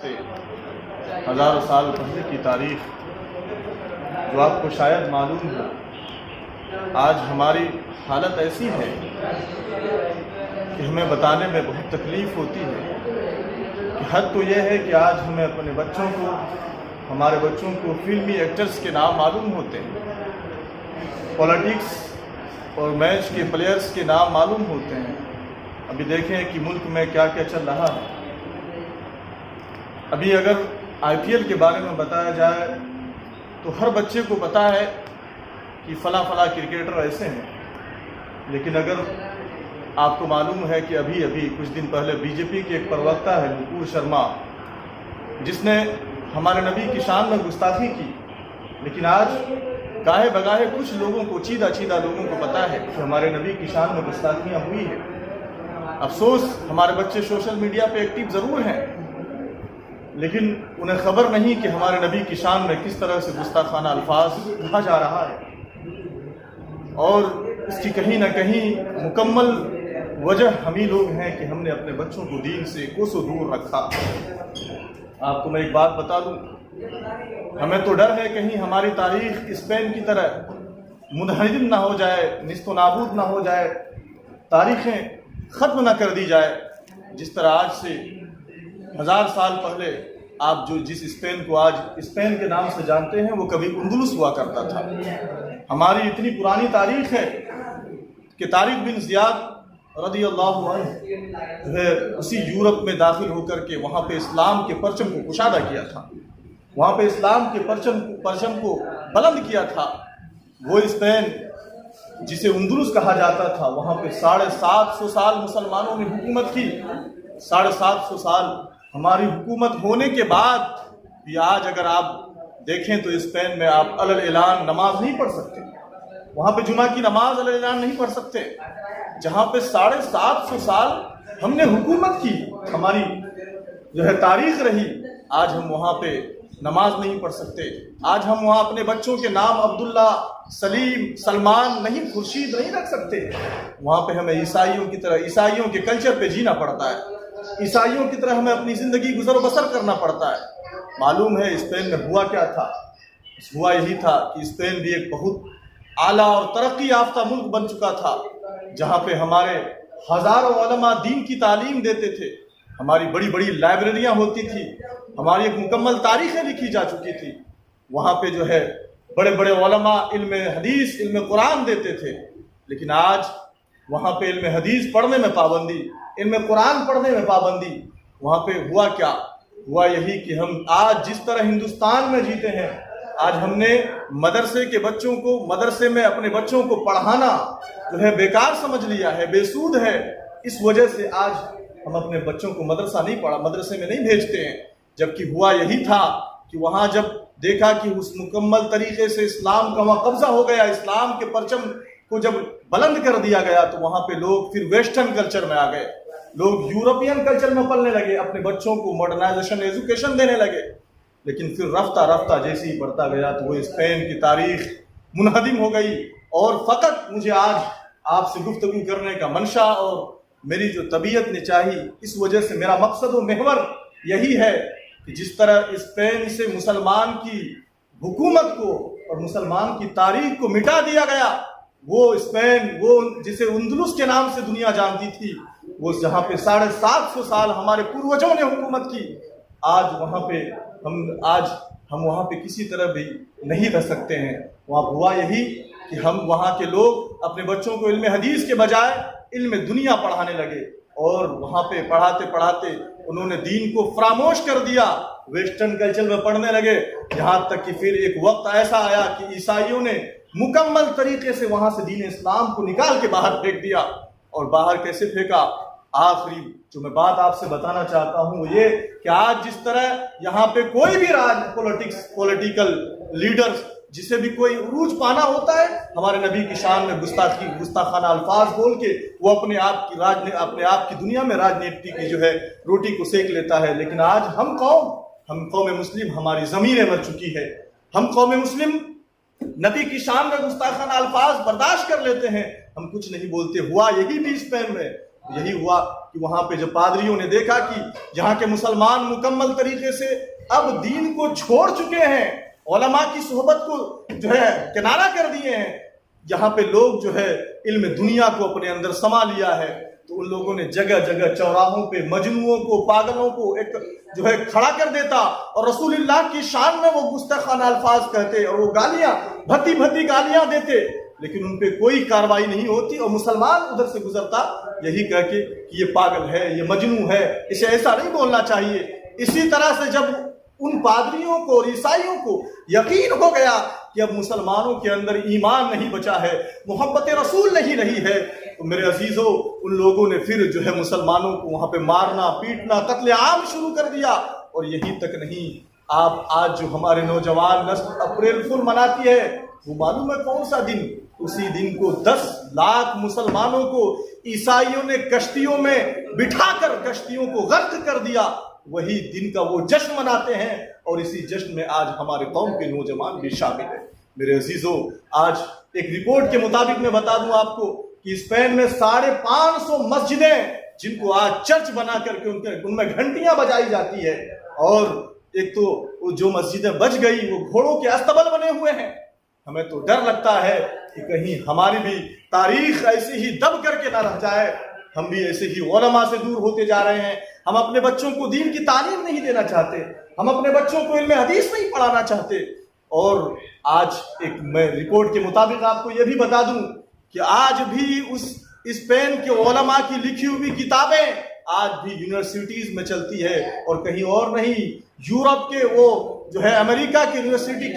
سے ہزاروں سال پہلے کی تاریخ جو آپ کو شاید معلوم ہو، آج ہماری حالت ایسی ہے کہ ہمیں بتانے میں بہت تکلیف ہوتی ہے کہ حد تو یہ ہے کہ آج ہمیں اپنے بچوں کو، ہمارے بچوں کو فلمی ایکٹرز کے نام معلوم ہوتے ہیں، پولیٹکس اور میچ کے پلیئرز کے نام معلوم ہوتے ہیں۔ ابھی دیکھیں کہ ملک میں کیا کیا چل رہا ہے۔ ابھی اگر IPL کے بارے میں بتایا جائے تو ہر بچے کو پتہ ہے کہ فلاں کرکٹر ایسے ہیں، لیکن اگر آپ کو معلوم ہے کہ ابھی کچھ دن پہلے BJP کے ایک پروکتا ہے نپور شرما، جس نے ہمارے نبی کی شان میں گستاخی کی، لیکن آج گاہے بگاہے کچھ لوگوں کو، چیدہ لوگوں کو پتہ ہے کہ ہمارے نبی کی شان میں گستاخیاں ہوئی ہیں۔ افسوس، ہمارے بچے سوشل میڈیا پہ ایکٹیو ضرور ہیں، لیکن انہیں خبر نہیں کہ ہمارے نبی کی شان میں کس طرح سے گستاخانہ الفاظ کہا جا رہا ہے، اور اس کی کہیں نہ کہیں مکمل وجہ ہم ہی لوگ ہیں کہ ہم نے اپنے بچوں کو دین سے کوسوں دور رکھا۔ آپ کو میں ایک بات بتا دوں، ہمیں تو ڈر ہے کہیں ہماری تاریخ اسپین کی طرح منہدم نہ ہو جائے، نیست و نابود نہ ہو جائے، تاریخیں ختم نہ کر دی جائے، جس طرح آج سے 1000 سال پہلے آپ جس اسپین کو آج اسپین کے نام سے جانتے ہیں، وہ کبھی اندلس ہوا کرتا تھا۔ ہماری اتنی پرانی تاریخ ہے کہ طارق بن زیاد رضی اللہ عنہ جو ہے اسی یورپ میں داخل ہو کر کے وہاں پہ اسلام کے پرچم کو کشادہ کیا تھا، وہاں پہ اسلام کے پرچم کو بلند کیا تھا۔ وہ اسپین جسے اندلس کہا جاتا تھا، وہاں پہ 750 سال مسلمانوں نے حکومت کی۔ 750 سال ہماری حکومت ہونے کے بعد بھی آج اگر آپ دیکھیں تو اسپین میں آپ علی الاعلان نماز نہیں پڑھ سکتے، وہاں پہ جمعہ کی نماز علی الاعلان نہیں پڑھ سکتے، جہاں پہ 750 سال ہم نے حکومت کی، ہماری جو ہے تاریخ رہی، آج ہم وہاں پہ نماز نہیں پڑھ سکتے۔ آج ہم وہاں اپنے بچوں کے نام عبداللہ، سلیم، سلمان نہیں، خورشید نہیں رکھ سکتے۔ وہاں پہ ہمیں عیسائیوں کی طرح، عیسائیوں کے کلچر پہ جینا پڑتا ہے، عیسائیوں کی طرح ہمیں اپنی زندگی گزر و بسر کرنا پڑتا ہے۔ معلوم ہے اسپین میں ہوا کیا تھا؟ ہوا یہی تھا کہ اسپین بھی ایک بہت اعلیٰ اور ترقی یافتہ ملک بن چکا تھا، جہاں پہ ہمارے ہزاروں علماء دین کی تعلیم دیتے تھے، ہماری بڑی بڑی لائبریریاں ہوتی تھی، ہماری ایک مکمل تاریخیں لکھی جا چکی تھی۔ وہاں پہ جو ہے بڑے بڑے علماء علم حدیث، علم قرآن دیتے تھے، لیکن آج وہاں پہ علم حدیث پڑھنے میں پابندی، علم قرآن پڑھنے میں پابندی۔ وہاں پہ ہوا کیا؟ ہوا یہی کہ ہم آج جس طرح ہندوستان میں جیتے ہیں، آج ہم نے مدرسے کے بچوں کو، مدرسے میں اپنے بچوں کو پڑھانا جو ہے بیکار سمجھ لیا ہے، بے سود ہے۔ اس وجہ سے آج ہم اپنے بچوں کو مدرسے میں نہیں بھیجتے ہیں، جبکہ ہوا یہی تھا کہ وہاں جب دیکھا کہ اس مکمل طریقے سے اسلام کا وہاں قبضہ ہو گیا، اسلام کے پرچم کو جب بلند کر دیا گیا، تو وہاں پہ لوگ پھر ویسٹرن کلچر میں آ گئے، لوگ یورپین کلچر میں پلنے لگے، اپنے بچوں کو ماڈرنائزیشن ایجوکیشن دینے لگے۔ لیکن پھر رفتہ جیسے ہی بڑھتا گیا تو وہ اسپین کی تاریخ منہدم ہو گئی۔ اور فقط مجھے آج آپ سے گفتگو کرنے کا منشا اور میری جو طبیعت نے چاہی، اس وجہ سے میرا مقصد و محور یہی ہے کہ جس طرح اسپین سے مسلمان کی حکومت کو اور مسلمان کی تاریخ کو مٹا دیا گیا، وہ اسپین، وہ جسے اندلس کے نام سے دنیا جانتی تھی، وہ جہاں پہ 750 سال ہمارے پوروجوں نے حکومت کی، آج ہم وہاں پہ کسی طرح بھی نہیں رہ سکتے ہیں۔ وہاں ہوا یہی کہ ہم وہاں کے لوگ اپنے بچوں کو علم حدیث کے بجائے علم دنیا پڑھانے لگے، اور وہاں پہ پڑھاتے انہوں نے دین کو فراموش کر دیا، ویسٹرن کلچر میں پڑھنے لگے، یہاں تک کہ پھر ایک وقت ایسا آیا کہ عیسائیوں نے مکمل طریقے سے وہاں سے دین اسلام کو نکال کے باہر پھینک دیا۔ اور باہر کیسے پھینکا؟ آخری جو میں بات آپ سے بتانا چاہتا ہوں وہ یہ کہ آج جس طرح یہاں پہ کوئی بھی پولیٹیکل لیڈر جسے بھی کوئی عروج پانا ہوتا ہے، ہمارے نبی کی شان میں گستاخانہ الفاظ بول کے وہ اپنے آپ کی دنیا میں راجنیتی کی جو ہے روٹی کو سیک لیتا ہے۔ لیکن آج ہم قوم مسلم، ہماری ضمیریں مر چکی ہے، ہم قوم مسلم نبی کی شان میں گستاخانہ الفاظ برداشت کر لیتے ہیں، ہم کچھ نہیں بولتے۔ ہوا یہی بھی اسپین میں یہی ہوا کہ وہاں پہ جب پادریوں نے دیکھا کہ یہاں کے مسلمان مکمل طریقے سے اب دین کو چھوڑ چکے ہیں، علماء کی صحبت کو جو ہے کنارہ کر دیے ہیں، یہاں پہ لوگ جو ہے علم دنیا کو اپنے اندر سما لیا ہے، تو ان لوگوں نے جگہ جگہ چوراہوں پہ مجنوؤں کو، پاگلوں کو ایک جو ہے کھڑا کر دیتا اور رسول اللہ کی شان میں وہ گستاخانہ الفاظ کہتے اور وہ گالیاں بھتی بھتی گالیاں دیتے، لیکن ان پہ کوئی کارروائی نہیں ہوتی اور مسلمان ادھر سے گزرتا یہی کہہ کے کہ یہ پاگل ہے، یہ مجنون ہے، اسے ایسا نہیں بولنا چاہیے۔ اسی طرح سے جب ان پادریوں کو اور عیسائیوں کو یقین ہو گیا کہ اب مسلمانوں کے اندر ایمان نہیں بچا ہے، محبت رسول نہیں رہی ہے، تو میرے عزیزو ان لوگوں نے پھر جو ہے مسلمانوں کو وہاں پہ مارنا پیٹنا قتل عام شروع کر دیا۔ اور یہی تک نہیں، آپ آج جو ہمارے نوجوان نسل اپریل فول مناتی ہے، وہ معلوم ہے کون سا دن؟ اسی دن کو 10 لاکھ مسلمانوں کو عیسائیوں نے کشتیوں میں بٹھا کر کشتیوں کو غرق کر دیا، وہی دن کا وہ جشن مناتے ہیں، اور اسی جشن میں آج ہمارے قوم کے نوجوان بھی شامل ہیں۔ میرے عزیزو، آج ایک رپورٹ کے مطابق میں بتا دوں آپ کو کہ اسپین میں 550 مسجدیں جن کو آج چرچ بنا کر کے ان میں گھنٹیاں بجائی جاتی ہے، اور ایک تو جو مسجدیں بچ گئی وہ گھوڑوں کے استبل بنے ہوئے ہیں۔ ہمیں تو ڈر لگتا ہے کہ کہیں ہماری بھی تاریخ ایسے ہی دب کر کے نہ رہ جائے، ہم بھی ایسے ہی علماء سے دور ہوتے جا رہے ہیں، ہم اپنے بچوں کو دین کی تعلیم نہیں دینا چاہتے، ہم اپنے بچوں کو علم حدیث نہیں پڑھانا چاہتے۔ اور آج ایک میں رپورٹ کے مطابق آپ کو یہ بھی بتا دوں کہ آج بھی اس اسپین کے علماء کی لکھی ہوئی کتابیں آج بھی یونیورسٹیز میں چلتی ہے، اور کہیں اور نہیں، یورپ کے وہ جو ہے امریکہ کی یونیورسٹی